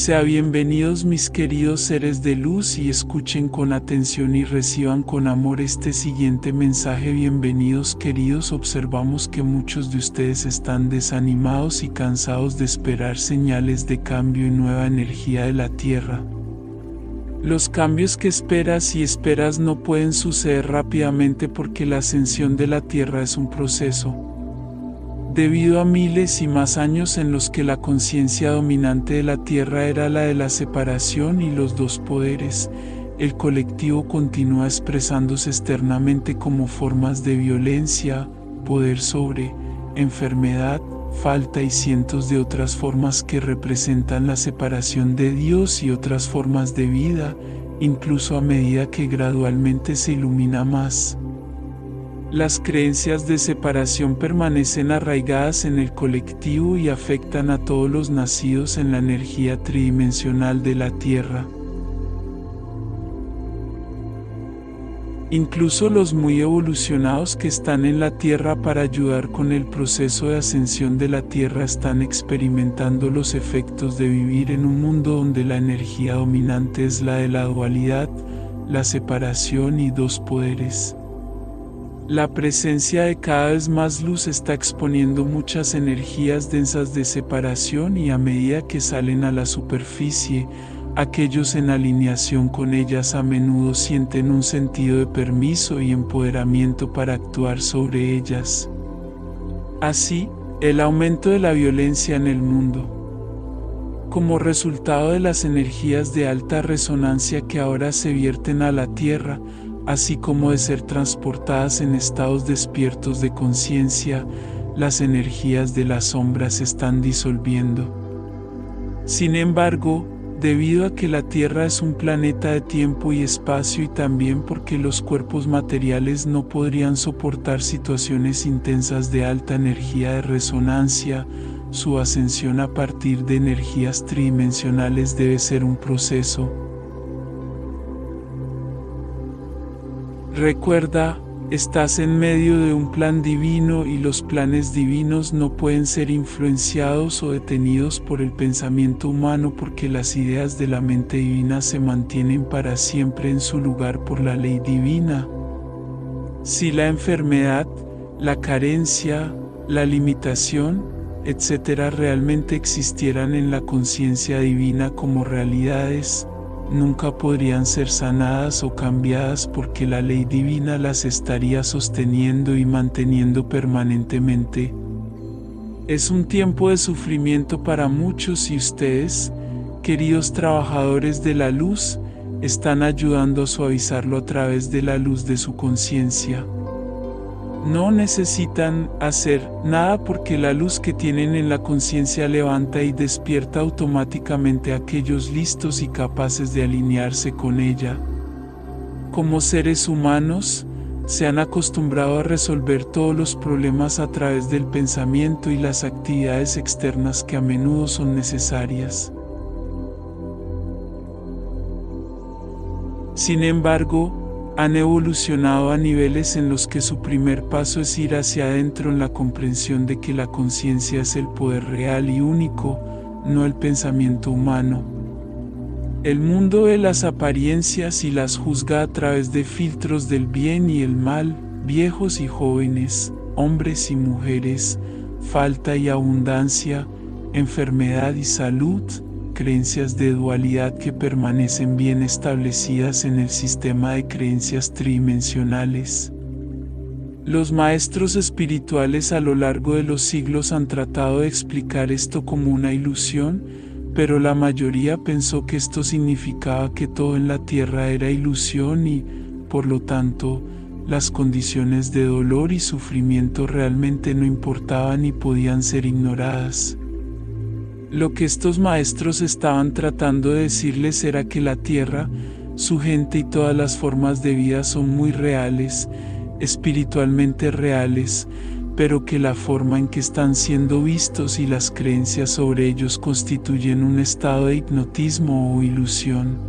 Sean bienvenidos mis queridos seres de luz y escuchen con atención y reciban con amor este siguiente mensaje. Bienvenidos queridos, observamos que muchos de ustedes están desanimados y cansados de esperar señales de cambio y nueva energía de la Tierra. Los cambios que esperas no pueden suceder rápidamente porque la ascensión de la Tierra es un proceso. Debido a miles y más años en los que la conciencia dominante de la Tierra era la de la separación y los dos poderes, el colectivo continúa expresándose externamente como formas de violencia, poder sobre, enfermedad, falta y cientos de otras formas que representan la separación de Dios y otras formas de vida, incluso a medida que gradualmente se ilumina más. Las creencias de separación permanecen arraigadas en el colectivo y afectan a todos los nacidos en la energía tridimensional de la Tierra. Incluso los muy evolucionados que están en la Tierra para ayudar con el proceso de ascensión de la Tierra están experimentando los efectos de vivir en un mundo donde la energía dominante es la de la dualidad, la separación y dos poderes. La presencia de cada vez más luz está exponiendo muchas energías densas de separación y a medida que salen a la superficie, aquellos en alineación con ellas a menudo sienten un sentido de permiso y empoderamiento para actuar sobre ellas. Así, el aumento de la violencia en el mundo. Como resultado de las energías de alta resonancia que ahora se vierten a la Tierra, así como de ser transportadas en estados despiertos de conciencia, las energías de las sombras se están disolviendo. Sin embargo, debido a que la Tierra es un planeta de tiempo y espacio y también porque los cuerpos materiales no podrían soportar situaciones intensas de alta energía de resonancia, su ascensión a partir de energías tridimensionales debe ser un proceso. Recuerda, estás en medio de un plan divino y los planes divinos no pueden ser influenciados o detenidos por el pensamiento humano porque las ideas de la mente divina se mantienen para siempre en su lugar por la ley divina. Si la enfermedad, la carencia, la limitación, etc. realmente existieran en la conciencia divina como realidades, nunca podrían ser sanadas o cambiadas porque la ley divina las estaría sosteniendo y manteniendo permanentemente. Es un tiempo de sufrimiento para muchos y ustedes, queridos trabajadores de la luz, están ayudando a suavizarlo a través de la luz de su conciencia. No necesitan hacer nada porque la luz que tienen en la conciencia levanta y despierta automáticamente a aquellos listos y capaces de alinearse con ella. Como seres humanos, se han acostumbrado a resolver todos los problemas a través del pensamiento y las actividades externas que a menudo son necesarias. Sin embargo, han evolucionado a niveles en los que su primer paso es ir hacia adentro en la comprensión de que la conciencia es el poder real y único, no el pensamiento humano. El mundo ve las apariencias y las juzga a través de filtros del bien y el mal, viejos y jóvenes, hombres y mujeres, falta y abundancia, enfermedad y salud, creencias de dualidad que permanecen bien establecidas en el sistema de creencias tridimensionales. Los maestros espirituales a lo largo de los siglos han tratado de explicar esto como una ilusión, pero la mayoría pensó que esto significaba que todo en la Tierra era ilusión y, por lo tanto, las condiciones de dolor y sufrimiento realmente no importaban y podían ser ignoradas. Lo que estos maestros estaban tratando de decirles era que la Tierra, su gente y todas las formas de vida son muy reales, espiritualmente reales, pero que la forma en que están siendo vistos y las creencias sobre ellos constituyen un estado de hipnotismo o ilusión.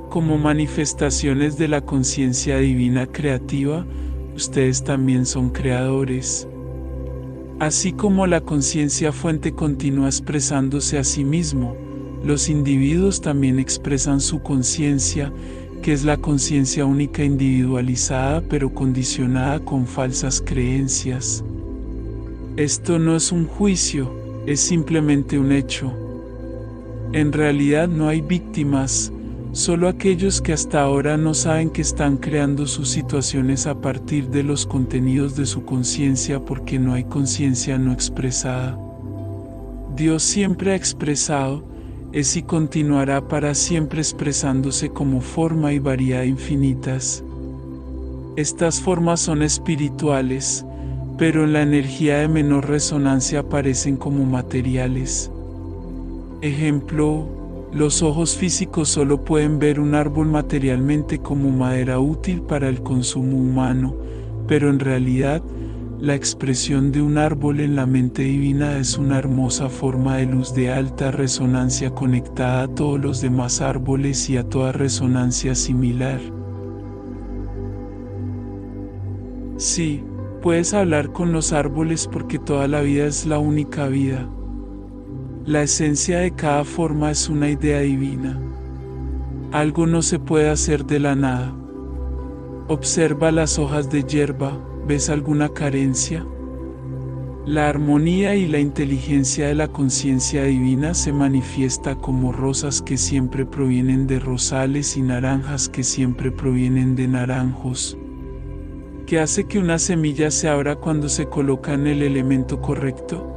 Como manifestaciones de la conciencia divina creativa, ustedes también son creadores. Así como la conciencia fuente continúa expresándose a sí mismo, los individuos también expresan su conciencia, que es la conciencia única individualizada pero condicionada con falsas creencias. Esto no es un juicio, es simplemente un hecho. En realidad no hay víctimas, solo aquellos que hasta ahora no saben que están creando sus situaciones a partir de los contenidos de su conciencia porque no hay conciencia no expresada. Dios siempre ha expresado, es y continuará para siempre expresándose como forma y variedad infinitas. Estas formas son espirituales, pero en la energía de menor resonancia aparecen como materiales. Ejemplo, los ojos físicos solo pueden ver un árbol materialmente como madera útil para el consumo humano, pero en realidad, la expresión de un árbol en la mente divina es una hermosa forma de luz de alta resonancia conectada a todos los demás árboles y a toda resonancia similar. Sí, puedes hablar con los árboles porque toda la vida es la única vida. La esencia de cada forma es una idea divina. Algo no se puede hacer de la nada. Observa las hojas de hierba, ¿ves alguna carencia? La armonía y la inteligencia de la conciencia divina se manifiesta como rosas que siempre provienen de rosales y naranjas que siempre provienen de naranjos. ¿Qué hace que una semilla se abra cuando se coloca en el elemento correcto?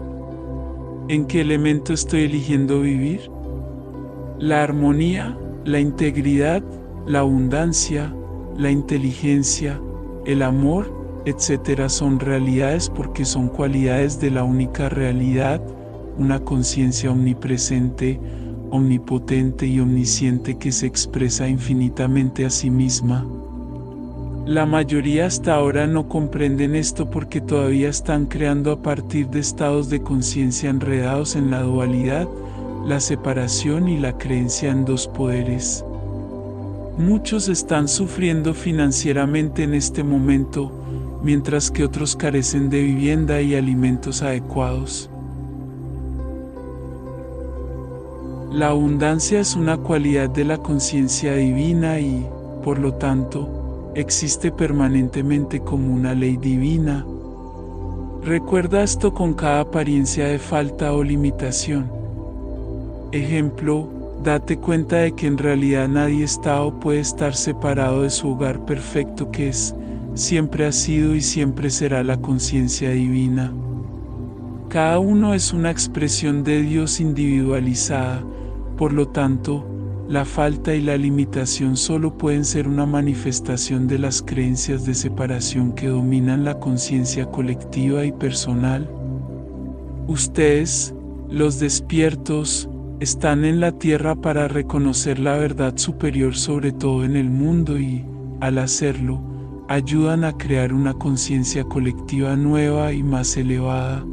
¿En qué elemento estoy eligiendo vivir? La armonía, la integridad, la abundancia, la inteligencia, el amor, etc. son realidades porque son cualidades de la única realidad, una conciencia omnipresente, omnipotente y omnisciente que se expresa infinitamente a sí misma. La mayoría hasta ahora no comprenden esto porque todavía están creando a partir de estados de conciencia enredados en la dualidad, la separación y la creencia en dos poderes. Muchos están sufriendo financieramente en este momento, mientras que otros carecen de vivienda y alimentos adecuados. La abundancia es una cualidad de la conciencia divina y, por lo tanto, existe permanentemente como una ley divina. Recuerda esto con cada apariencia de falta o limitación. Ejemplo, date cuenta de que en realidad nadie está o puede estar separado de su hogar perfecto que es, siempre ha sido y siempre será la conciencia divina. Cada uno es una expresión de Dios individualizada, por lo tanto, la falta y la limitación solo pueden ser una manifestación de las creencias de separación que dominan la conciencia colectiva y personal. Ustedes, los despiertos, están en la tierra para reconocer la verdad superior sobre todo en el mundo y, al hacerlo, ayudan a crear una conciencia colectiva nueva y más elevada.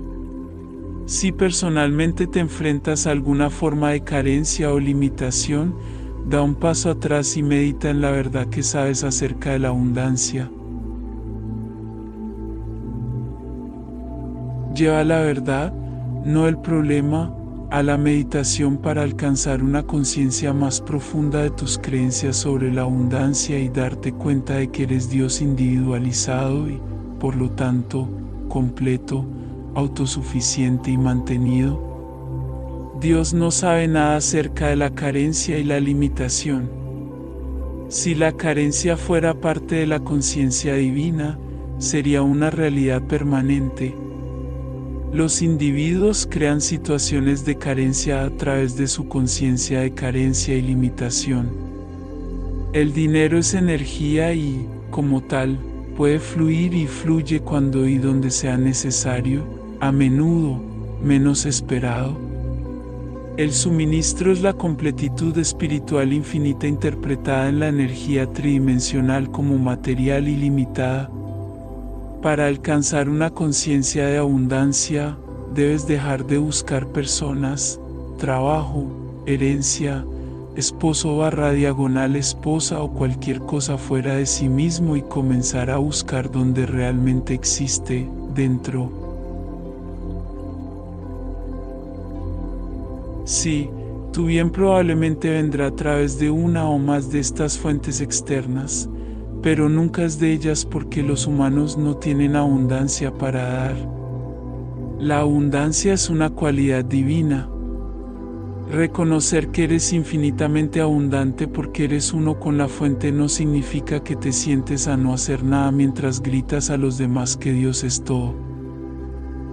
Si personalmente te enfrentas a alguna forma de carencia o limitación, da un paso atrás y medita en la verdad que sabes acerca de la abundancia. Lleva la verdad, no el problema, a la meditación para alcanzar una conciencia más profunda de tus creencias sobre la abundancia y darte cuenta de que eres Dios individualizado y, por lo tanto, completo, autosuficiente y mantenido. Dios no sabe nada acerca de la carencia y la limitación. Si la carencia fuera parte de la conciencia divina, sería una realidad permanente. Los individuos crean situaciones de carencia a través de su conciencia de carencia y limitación. El dinero es energía y, como tal, puede fluir y fluye cuando y donde sea necesario, a menudo, menos esperado. El suministro es la completitud espiritual infinita interpretada en la energía tridimensional como material ilimitada. Para alcanzar una conciencia de abundancia, debes dejar de buscar personas, trabajo, herencia, esposo/esposa o cualquier cosa fuera de sí mismo y comenzar a buscar donde realmente existe, dentro. Sí, tu bien probablemente vendrá a través de una o más de estas fuentes externas, pero nunca es de ellas porque los humanos no tienen abundancia para dar. La abundancia es una cualidad divina. Reconocer que eres infinitamente abundante porque eres uno con la fuente no significa que te sientes a no hacer nada mientras gritas a los demás que Dios es todo.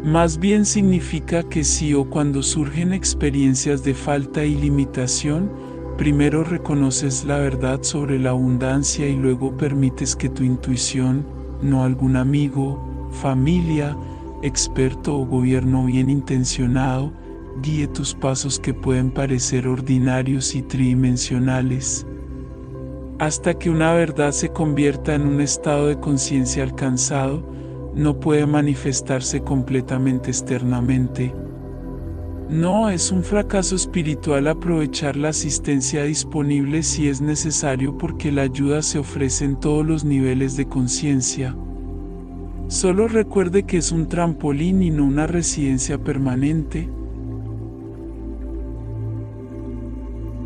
Más bien significa que sí, o cuando surgen experiencias de falta y limitación, primero reconoces la verdad sobre la abundancia y luego permites que tu intuición, no algún amigo, familia, experto o gobierno bien intencionado, guíe tus pasos que pueden parecer ordinarios y tridimensionales. Hasta que una verdad se convierta en un estado de conciencia alcanzado, no puede manifestarse completamente externamente. No es un fracaso espiritual aprovechar la asistencia disponible si es necesario porque la ayuda se ofrece en todos los niveles de conciencia. Solo recuerde que es un trampolín y no una residencia permanente.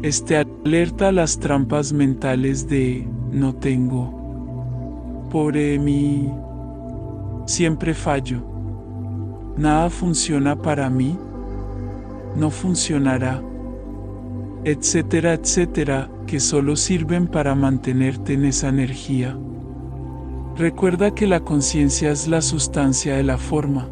Esté alerta a las trampas mentales de no tengo, pobre mí, siempre fallo, nada funciona para mí, no funcionará, etcétera, etcétera, que solo sirven para mantenerte en esa energía. Recuerda que la conciencia es la sustancia de la forma.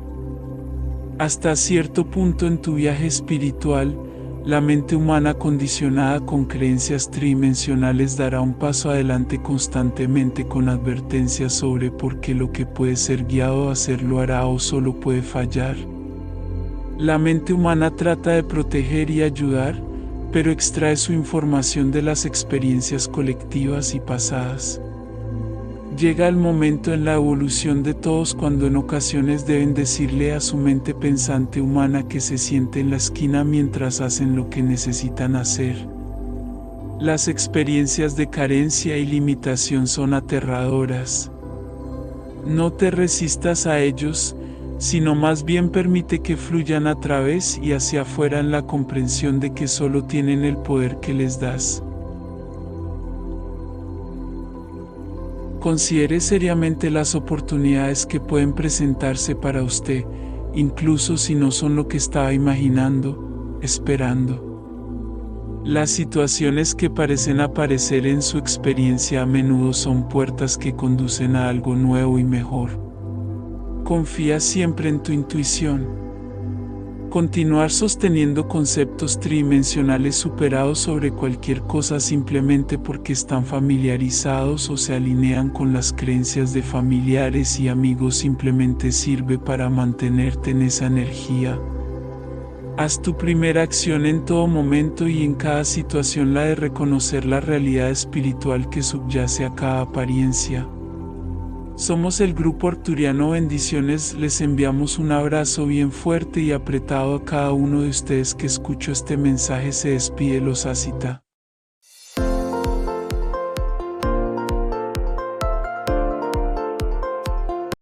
Hasta cierto punto en tu viaje espiritual, la mente humana condicionada con creencias tridimensionales dará un paso adelante constantemente con advertencias sobre por qué lo que puede ser guiado a hacer lo hará o solo puede fallar. La mente humana trata de proteger y ayudar, pero extrae su información de las experiencias colectivas y pasadas. Llega el momento en la evolución de todos cuando en ocasiones deben decirle a su mente pensante humana que se siente en la esquina mientras hacen lo que necesitan hacer. Las experiencias de carencia y limitación son aterradoras. No te resistas a ellos, sino más bien permite que fluyan a través y hacia afuera en la comprensión de que solo tienen el poder que les das. Considere seriamente las oportunidades que pueden presentarse para usted, incluso si no son lo que estaba imaginando, esperando. Las situaciones que parecen aparecer en su experiencia a menudo son puertas que conducen a algo nuevo y mejor. Confía siempre en tu intuición. Continuar sosteniendo conceptos tridimensionales superados sobre cualquier cosa simplemente porque están familiarizados o se alinean con las creencias de familiares y amigos simplemente sirve para mantenerte en esa energía. Haz tu primera acción en todo momento y en cada situación la de reconocer la realidad espiritual que subyace a cada apariencia. Somos el Grupo Arturiano Bendiciones, les enviamos un abrazo bien fuerte y apretado a cada uno de ustedes que escuchó este mensaje. Se despide Los Asita.